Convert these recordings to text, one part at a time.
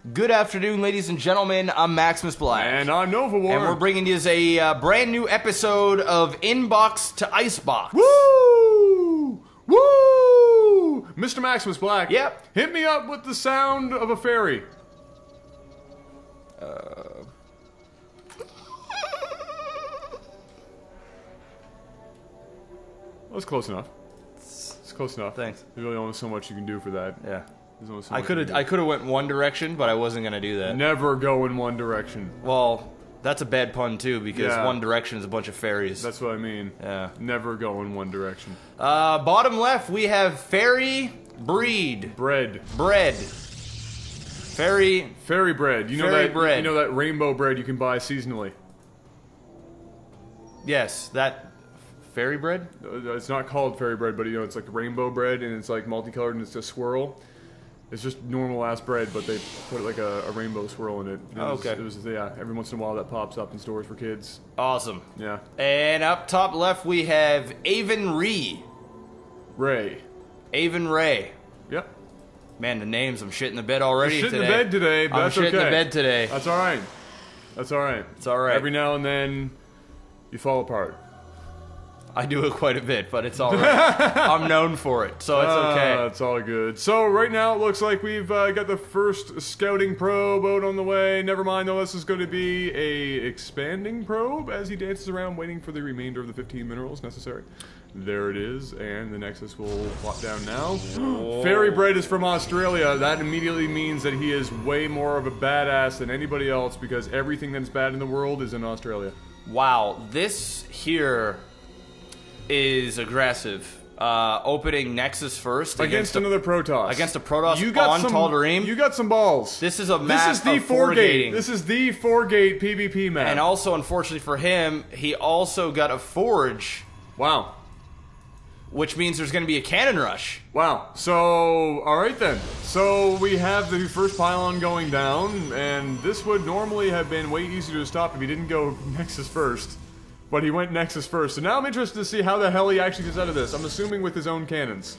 Good afternoon, ladies and gentlemen. I'm MaximusBlack. And I'm Novawar. And we're bringing you a brand new episode of Inbox To Icebox. Woo! Woo! Mr. MaximusBlack. Yep. Hit me up with the sound of a fairy. That's close enough. It's close enough. Thanks. There's really only so much you can do for that. Yeah. There's only so I much you can do. could have went one direction, but I wasn't gonna do that. Never go in one direction. Well, that's a bad pun too, because Yeah. one direction is a bunch of fairies. That's what I mean. Yeah. Never go in one direction. Bottom left, we have fairy breed. Bread. Bread. Fairy bread. You know Fairy that bread. You know that rainbow bread you can buy seasonally. Yes, that fairy bread? It's not called fairy bread, but you know it's like rainbow bread and it's like multicolored and it's a swirl. It's just normal ass bread, but they put like a rainbow swirl in it. Okay. Yeah, every once in a while that pops up in stores for kids. Awesome. Yeah. And up top left we have Avon Ray. Avon Ray. Yep. Man, the names, I'm shitting the bed already You're shitting today. the bed today, but that's I'm okay. shitting the bed today. That's alright. That's alright. It's alright. Every now and then, you fall apart. I do it quite a bit, but it's alright. I'm known for it, so it's okay. It's all good. So right now it looks like we've got the first scouting probe out on the way. Never mind though, this is going to be a expanding probe as he dances around waiting for the remainder of the 15 minerals necessary. There it is, and the Nexus will plop down now. Fairy bread is from Australia. That immediately means that he is way more of a badass than anybody else because everything that's bad in the world is in Australia. Wow, this here is aggressive. Opening Nexus first Against another Protoss. Against a Protoss on some, Tal'Darim. You got some balls. This is a map This is the of 4-gating. This is the 4-gate PvP map. And also, unfortunately for him, he also got a Forge. Wow. Which means there's going to be a cannon rush. Wow. So, alright then. So, we have the first pylon going down, and this would normally have been way easier to stop if he didn't go Nexus first. But he went Nexus first. So now I'm interested to see how the hell he actually gets out of this. I'm assuming with his own cannons.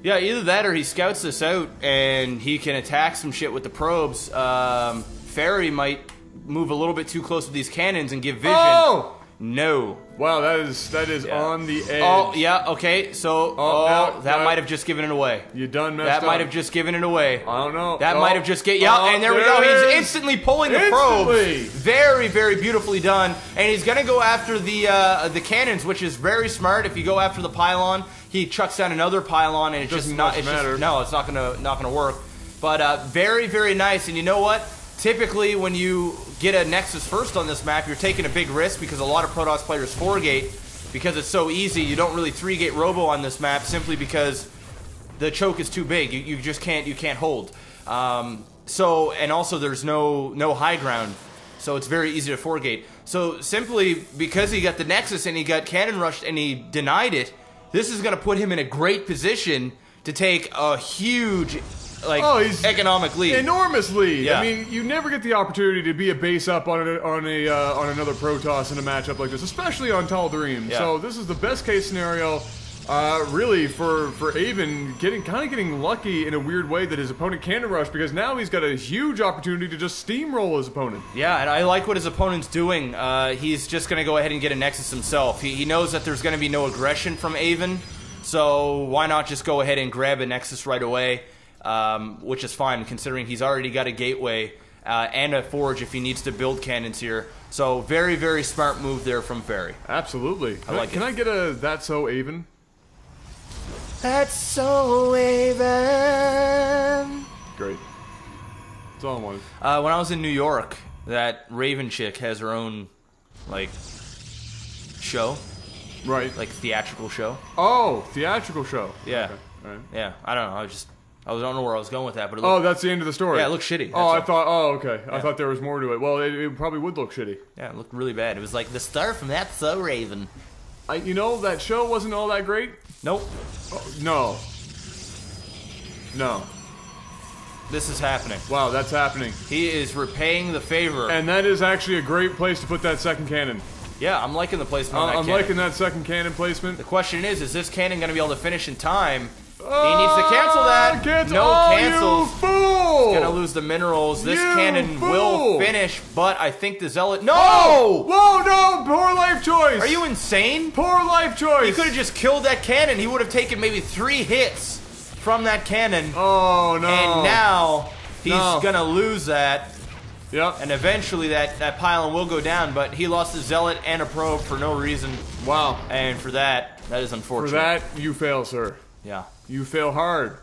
Yeah, either that or he scouts this out and he can attack some shit with the probes. Fairy might move a little bit too close with these cannons and give vision. Oh! No. Wow, that is Yeah. on the edge. Oh, yeah, okay, so, that might have just given it away. You done messed That up. might have just given it away. I don't know. That might have just and there we go. it He's is. instantly pulling the Instantly. probes. Very, very beautifully done. And he's gonna go after the cannons, which is very smart. If you go after the pylon, he chucks down another pylon, and it's just Doesn't not. much It's matter. just no. It's not gonna work. But very, very nice. And you know what? Typically, when you get a Nexus first on this map, you're taking a big risk because a lot of Protoss players 4-gate. Because it's so easy, you don't really 3-gate robo on this map simply because the choke is too big. You just can't hold. So and also there's no high ground, so it's very easy to 4-gate. So simply because he got the Nexus and he got cannon rushed and he denied it, this is going to put him in a great position to take a huge economic lead. Enormous lead. Yeah. I mean, you never get the opportunity to be a base up on another Protoss in a matchup like this, especially on Tal'Darim. Yeah. So this is the best case scenario, really for Avon getting lucky in a weird way that his opponent cannon rush because now he's got a huge opportunity to just steamroll his opponent. Yeah, and I like what his opponent's doing. He's just going to go ahead and get a Nexus himself. He knows that there's going to be no aggression from Avon, so why not just go ahead and grab a Nexus right away? Which is fine, considering he's already got a gateway and a forge if he needs to build cannons here. So very, very smart move there from Fairy. Absolutely. Can I get a That's So Avon? That's so Avon. Great. That's all I wanted. When I was in New York, that Raven chick has her own, show. Right. Theatrical show. Oh, theatrical show. Yeah. Okay. All right. Yeah, I don't know. I don't know where I was going with that, but it Oh, looked, that's the end of the story. yeah, it looked shitty. Oh, That's all. Oh, okay. I thought there was more to it. Well, it probably would look shitty. Yeah, it looked really bad. It was like the star from That's So Raven. You know, that show wasn't all that great. Nope. Oh, no. No. This is happening. Wow, that's happening. He is repaying the favor. And that is actually a great place to put that second cannon. Yeah, I'm liking the placement on that I'm cannon. liking that second cannon placement. The question is this cannon going to be able to finish in time? needs to cancel that. No cancels. You fool! He's gonna lose the minerals. This You cannon fool! will finish, but I think the zealot. No! Whoa, no! Poor life choice. Are you insane? Poor life choice. He could have just killed that cannon. He would have taken maybe 3 hits from that cannon. Oh no! And now he's gonna lose that. Yep. And eventually that pylon will go down, but he lost a zealot and a probe for no reason. Wow. And for that is unfortunate. For that, you fail, sir. Yeah. You fail hard.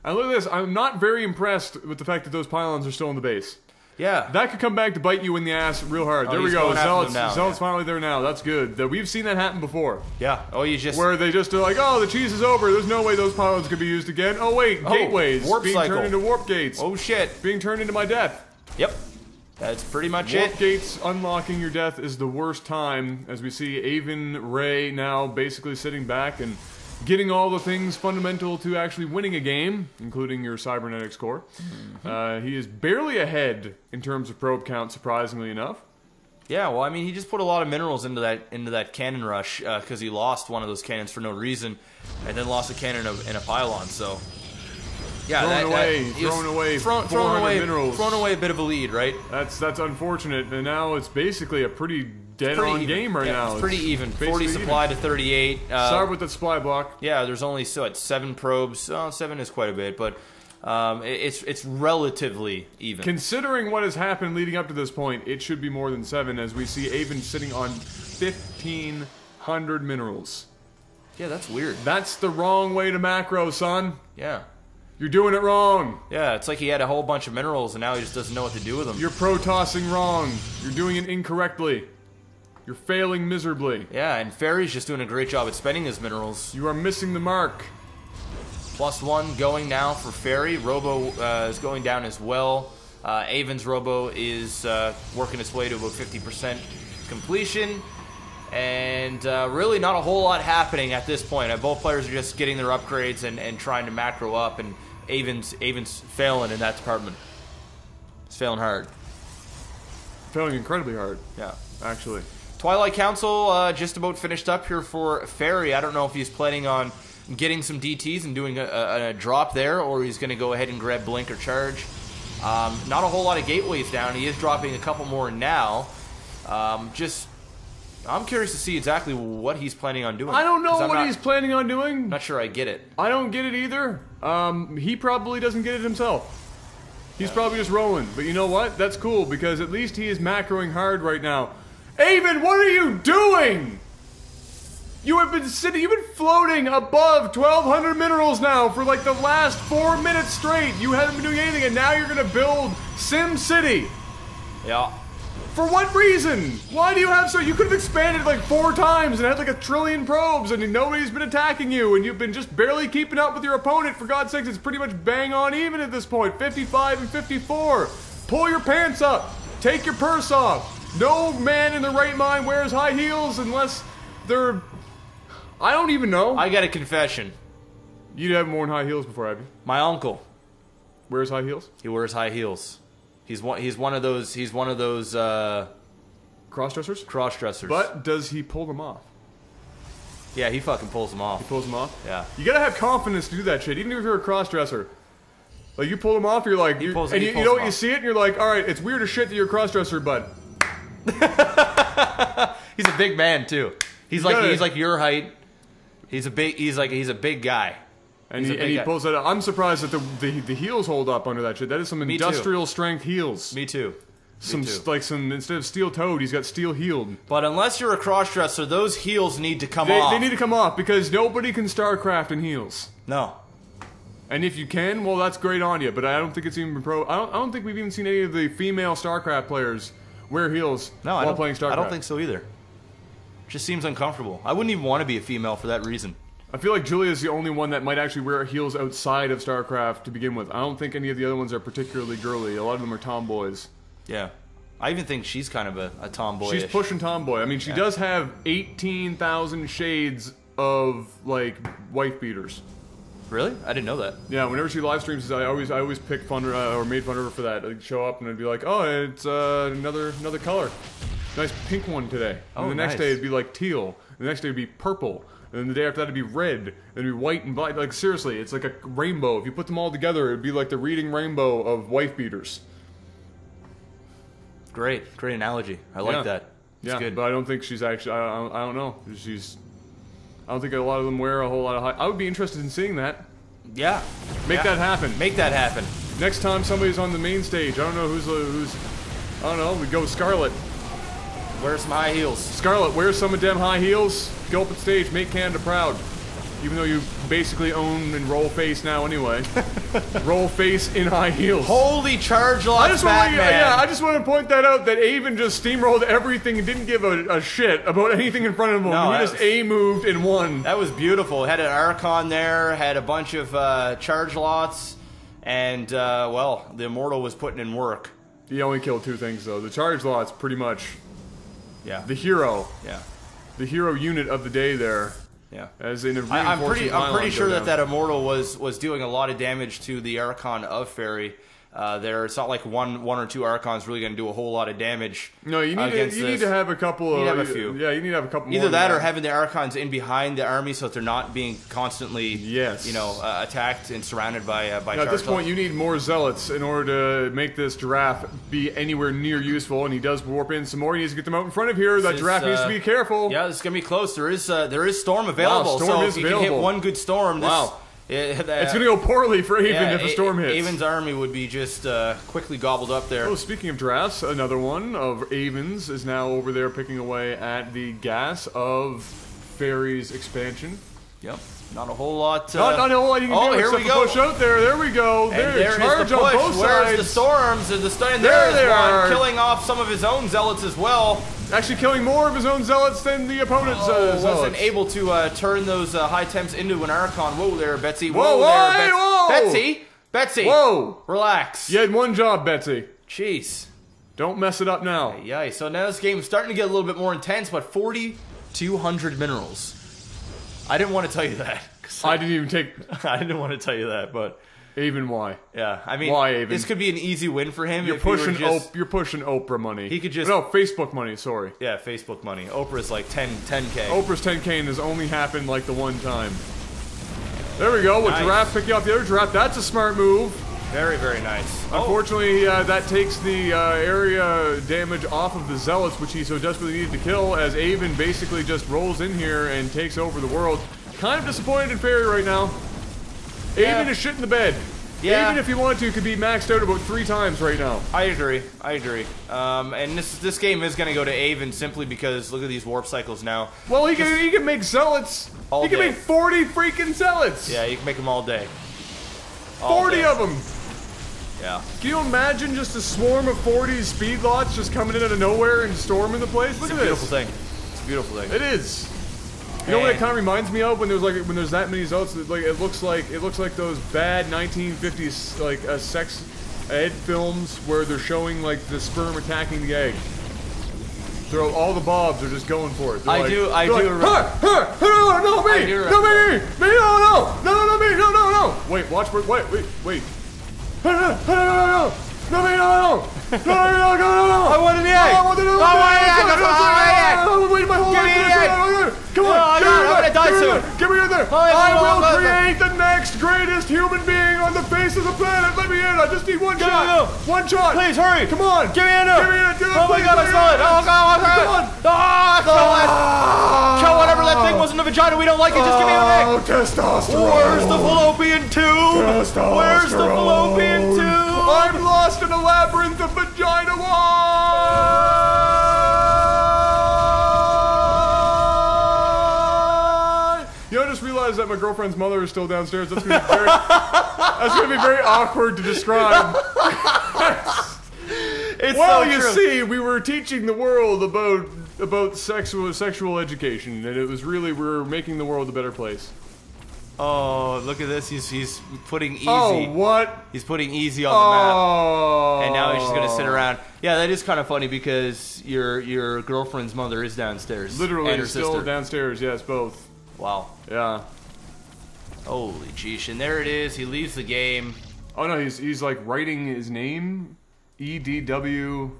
And look at this. I'm not very impressed with the fact that those pylons are still in the base. Yeah. That could come back to bite you in the ass real hard. There we he's go. going after them now, Zealot's finally there now. That's good. We've seen that happen before. Yeah. Oh, you just... Where they just are like, oh, the cheese is over. There's no way those pylons could be used again. Oh, wait. Gateways. Warp being cycle. turned into warp gates. Oh, shit. Being turned into my death. Yep. That's pretty much Warp it. gates unlocking your death is the worst time, as we see Avon Ray now basically sitting back and getting all the things fundamental to actually winning a game, including your cybernetics core. He is barely ahead in terms of probe count, surprisingly enough. Yeah, well, I mean, he just put a lot of minerals into that cannon rush because he lost one of those cannons for no reason, and then lost a cannon and a pylon. So, yeah, thrown away 400 minerals. Thrown away a bit of a lead, right? That's unfortunate, and now it's basically a pretty dead-on game right now. It's pretty even. 40 basically supply to 38. Start with the supply block. Yeah, there's only 7 probes. Oh, 7 is quite a bit, but it's relatively even. Considering what has happened leading up to this point, it should be more than 7, as we see Avon sitting on 1,500 minerals. Yeah, that's weird. That's the wrong way to macro, son. Yeah. You're doing it wrong. Yeah, it's like he had a whole bunch of minerals and now he just doesn't know what to do with them. You're pro-tossing wrong. You're doing it incorrectly. You're failing miserably. Yeah, and Fairy's just doing a great job at spending his minerals. You are missing the mark. +1 going now for Fairy. Robo is going down as well. Avon's Robo is working its way to about 50% completion. And really not a whole lot happening at this point. Both players are just getting their upgrades and trying to macro up, and Avon's failing in that department. He's failing hard. Failing incredibly hard. Yeah. Actually. Twilight Council just about finished up here for Fairy. I don't know if he's planning on getting some DTs and doing a drop there, or he's going to go ahead and grab Blink or Charge. Not a whole lot of gateways down. He is dropping a couple more now. I'm curious to see exactly what he's planning on doing. I don't know what he's planning on doing. Not sure I get it. I don't get it either. He probably doesn't get it himself. He's probably just rolling. But you know what? That's cool, because at least he is macroing hard right now. Avon, what are you doing? You have been you've been floating above 1,200 minerals now for like the last 4 minutes straight. You haven't been doing anything, and now you're gonna build Sim City. Yeah. For what reason? Why do you have you could have expanded like 4 times and had like 1 trillion probes, and nobody's been attacking you, and you've been just barely keeping up with your opponent. For God's sakes, it's pretty much bang on even at this point. 55 and 54. Pull your pants up. Take your purse off. No man in the right mind wears high heels unless they're... I don't even know. I got a confession. You'd have worn high heels before, have you? My uncle wears high heels. He wears high heels. He's one of those cross-dressers. Cross-dressers. But does he pull them off? Yeah, he fucking pulls them off. He pulls them off. Yeah. You gotta have confidence to do that shit, even if you're a cross-dresser. Like you pull them off, you're like, you know what? You see it, and you're like, all right, it's weird as shit that you're a cross-dresser, but he's a big man too. He's like your height. He's a big guy. And he pulls that out. I'm surprised that the heels hold up under that shit. That is some industrial strength heels. Me too. Instead of steel toed, he's got steel heeled. But unless you're a cross-dresser, those heels need to come off. They need to come off, because nobody can Starcraft in heels. No. And if you can, well, that's great on you. But I don't think it's even pro. I don't think we've even seen any of the female Starcraft players wear heels while playing Starcraft. I don't think so either. It just seems uncomfortable. I wouldn't even want to be a female for that reason. I feel like Julia's the only one that might actually wear heels outside of Starcraft to begin with. I don't think any of the other ones are particularly girly. A lot of them are tomboys. Yeah. I even think she's kind of a tomboy. She's pushing tomboy. I mean, she does have 18,000 shades of, like, wife beaters. Really? I didn't know that. Yeah, whenever she live streams, I always pick fun or made fun of her for that. I'd show up and I'd be like, oh, it's another color. Nice pink one today. And the next day it'd be like teal. The next day it'd be purple. and then the day after that it'd be red, and it'd be white and black. Like seriously, it's like a rainbow. If you put them all together, it'd be like the reading rainbow of wife beaters. Great analogy. I like that. It's good. But I don't think she's actually. I don't know. I don't think a lot of them wear a whole lot of high. I would be interested in seeing that. Yeah. Make that happen. Make that happen. Next time somebody's on the main stage, I don't know who's. I don't know. We go Scarlet. Wear some high heels. Scarlet, wear some of them high heels. Go up on stage, make Canada proud. Even though you basically own and roll face now anyway. Roll face in high heels. Holy charge lots, Batman. I just want to point that out, that Avon just steamrolled everything and didn't give a shit about anything in front of him. No, he just A-moved and won. That was beautiful. Had an Archon there, had a bunch of charge lots, and, well, the Immortal was putting in work. He only killed 2 things, though. The charge lot's pretty much the hero. Yeah. The hero unit of the day there. Yeah, as in a I'm pretty sure that Immortal was doing a lot of damage to the Archon of Fairy. It's not like one or two Archons really going to do a whole lot of damage. No, you need to have a couple of. You need to have a few. Yeah, you need to have a couple. Either that or having the Archons in behind the army so that they're not being constantly, attacked and surrounded by. At this point, you need more zealots in order to make this giraffe be anywhere near useful. And he does warp in some more. He needs to get them out in front of here. That giraffe needs to be careful. Yeah, this is gonna be close. There is storm available. Wow, storm is if you available. can hit one good storm, it's going to go poorly for Avon if a storm hits. Avon's army would be just quickly gobbled up there. Oh, speaking of drafts, another one of Avon's is now over there picking away at the gas of Fairy's expansion. Yep. Not a whole lot. Not a whole lot you can do here except we go. Push out there. There we go. There charge is the push. on both Where's sides. the storms? There's the stun. There they one, are. killing off some of his own zealots as well. Actually killing more of his own zealots than the opponent's zealots. Wasn't able to turn those high temps into an Archon. Whoa there, Betsy. Whoa, Betsy. Betsy. Whoa. Relax. You had one job, Betsy. Jeez. Don't mess it up now. Yeah. So now this game is starting to get a little bit more intense, but 4,200 minerals. I didn't want to tell you that. I didn't even take... I didn't want to tell you that, but... Avon, why? Yeah, I mean, why, Avon? This could be an easy win for him. You're pushing Oprah money. He could just... No, Facebook money, sorry. Yeah, Facebook money. Oprah's like 10K. Oprah's 10K and has only happened like the one time. There we go, with nice. Giraffe picking off the other Giraffe. That's a smart move. Very, very nice. Unfortunately, that takes the area damage off of the Zealots, which he so desperately needed to kill, as Avon basically just rolls in here and takes over the world. Kind of disappointed in Fairy right now. Yeah. Avon is shit in the bed. Yeah. Avon, if he wanted to, could be maxed out about 3 times right now. I agree. And this game is going to go to Avon simply because look at these warp cycles now. Well, he can make Zealots. He can make 40 freaking Zealots. Yeah, you can make them all day. 40 of them. Yeah. Can you imagine just a swarm of 40 speedlots just coming in out of nowhere and storming the place? Look at this. It's a beautiful thing. It's a beautiful thing. It is. You know what it kind of reminds me of when there's that many Zealots? Like it looks like those bad 1950s like sex ed films where they're showing like the sperm attacking the egg. All the bobs are just going for it. I do remember. No, me! No! Wait, watch, wait. No! I wanted the egg! Wait, my whole life. Come on! I'm gonna die soon! Get me in there! I will create the next greatest human being on the face of the planet! Let me in! I just need one shot! One shot! Please, hurry! Come on! Get me in there! Get me in! Oh my god, I smell it! Oh god, Come on! Kill whatever that thing was in the vagina, we don't like it, just give me an egg! Oh, testosterone! Where's the fallopian tube? Testosterone! Where's the fallopian tube? I'm lost in a labyrinth of vagina You know, I just realized that my girlfriend's mother is still downstairs. That's gonna be very awkward to describe. Well, you see, we were teaching the world about sexual education, and it was really, we were making the world a better place. Oh, look at this. He's putting easy. Oh, what? He's putting easy on the map. And now he's just going to sit around. Yeah, that is kind of funny because your girlfriend's mother is downstairs. Literally, and her still sister. downstairs. Yes, both. Wow. Yeah. Holy jeesh. And there it is. He leaves the game. Oh, no, he's like writing his name. EDW.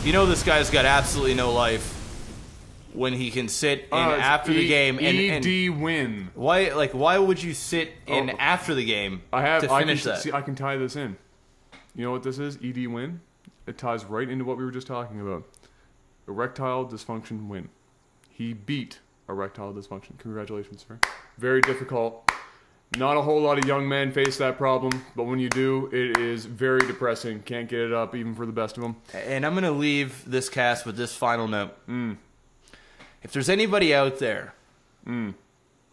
You know this guy's got absolutely no life. when he can sit in after the game and ED win. Why would you sit in after the game to finish that? See, I can tie this in. You know what this is? ED win. It ties right into what we were just talking about. Erectile dysfunction win. He beat erectile dysfunction. Congratulations, sir. Very difficult. Not a whole lot of young men face that problem, but when you do, it is very depressing. Can't get it up even for the best of them. And I'm going to leave this cast with this final note. If there's anybody out there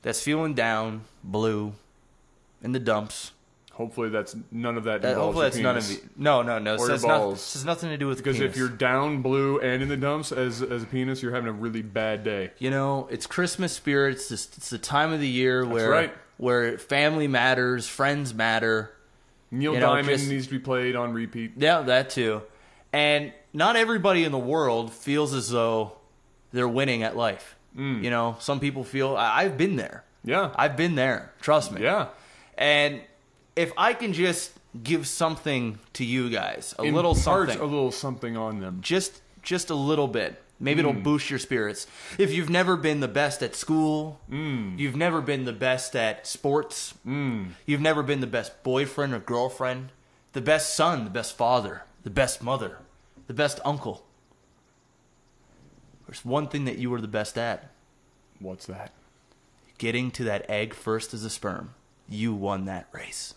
that's feeling down, blue, in the dumps, hopefully that's none of that involves hopefully that's none of you. No. Or your balls. This has nothing to do with because penis. If you're down, blue, and in the dumps as a penis, you're having a really bad day. You know, it's Christmas spirit. It's the time of the year where family matters, friends matter. Neil Diamond needs to be played on repeat. Yeah, that too. And not everybody in the world feels as though they're winning at life. You know, some people feel... I've been there. Yeah. I've been there. Trust me. Yeah. And if I can just give something to you guys, a little something on them. Just a little bit. Maybe it'll boost your spirits. If you've never been the best at school, you've never been the best at sports, you've never been the best boyfriend or girlfriend, the best son, the best father, the best mother, the best uncle. There's one thing that you were the best at. What's that? Getting to that egg first as a sperm. You won that race.